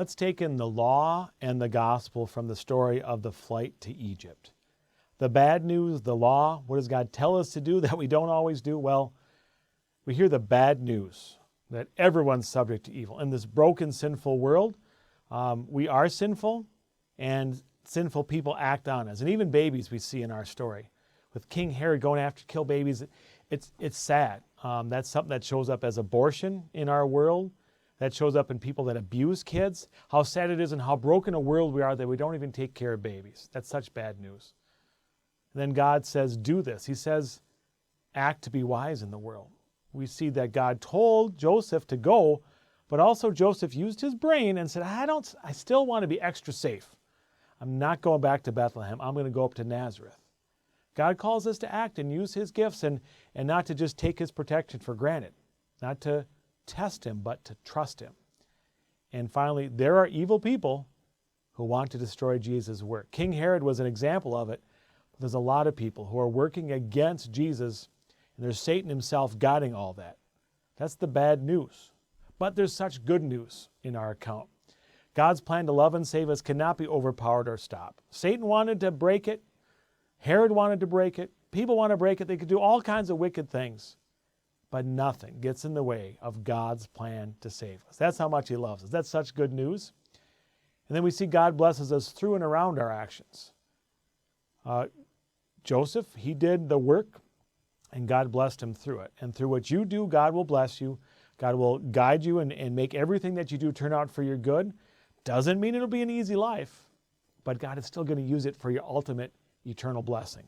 Let's take in the law and the gospel from the story of the flight to Egypt. The bad news, the law, what does God tell us to do that we don't always do? Well, we hear the bad news that everyone's subject to evil. In this broken, sinful world, we are sinful, and sinful people act on us. And even babies we see in our story. With King Herod going after to kill babies, it's sad. That's something that shows up as abortion in our world. That shows up in people that abuse kids. How sad it is and how broken a world we are that we don't even take care of babies. That's such bad news. And then God says, do this. He says, act to be wise in the world. We see that God told Joseph to go, but also Joseph used his brain and said, I still want to be extra safe. I'm not going back to Bethlehem. I'm going to go up to Nazareth. God calls us to act and use his gifts and not to just take his protection for granted, not to test him, but to trust him. And finally, there are evil people who want to destroy Jesus' work. King Herod was an example of it, but there's a lot of people who are working against Jesus, and there's Satan himself guiding all that. That's the bad news. But there's such good news in our account. God's plan to love and save us cannot be overpowered or stopped. Satan wanted to break it. Herod wanted to break it. People want to break it. They could do all kinds of wicked things. But nothing gets in the way of God's plan to save us. That's how much he loves us. That's such good news. And then we see God blesses us through and around our actions. Joseph, he did the work, and God blessed him through it. And through what you do, God will bless you. God will guide you and make everything that you do turn out for your good. Doesn't mean it'll be an easy life, but God is still going to use it for your ultimate eternal blessing.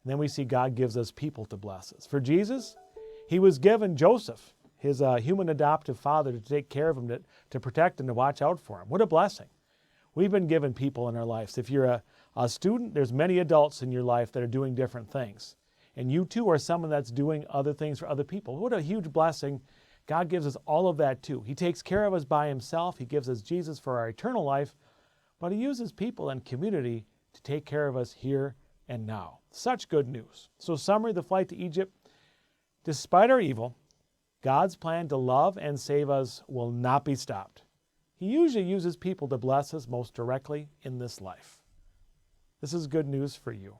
And then we see God gives us people to bless us. For Jesus, he was given Joseph, his human adoptive father, to take care of him, to protect and to watch out for him. What a blessing. We've been given people in our lives. If you're a student, there's many adults in your life that are doing different things. And you too are someone that's doing other things for other people. What a huge blessing. God gives us all of that too. He takes care of us by himself. He gives us Jesus for our eternal life. But he uses people and community to take care of us here and now. Such good news. So summary, the flight to Egypt. Despite our evil, God's plan to love and save us will not be stopped. He usually uses people to bless us most directly in this life. This is good news for you.